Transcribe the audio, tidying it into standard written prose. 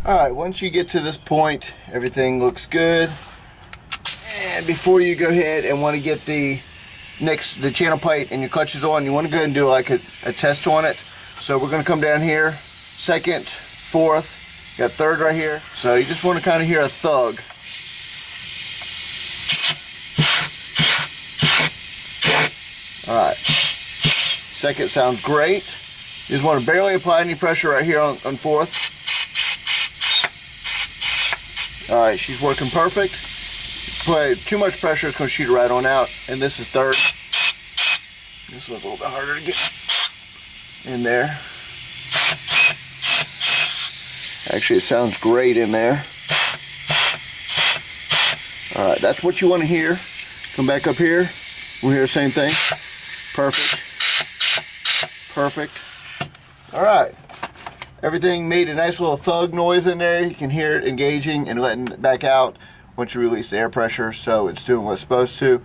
All right, once you get to this point, everything looks good. And before you go ahead and want to get the channel plate and your clutches on, you want to go ahead and do like a test on it. So we're going to come down here, second, fourth, got third right here. So you just want to kind of hear a thug. All right, second sounds great. You just want to barely apply any pressure right here on fourth. All right, she's working perfect. Put too much pressure, it's going to shoot it right on out. And this is third. This one's a little bit harder to get in there. Actually, it sounds great in there. All right, that's what you want to hear. Come back up here. We'll hear the same thing. Perfect. Perfect. All right. Everything made a nice little thug noise in there. You can hear it engaging and letting it back out once you release the air pressure, so it's doing what it's supposed to.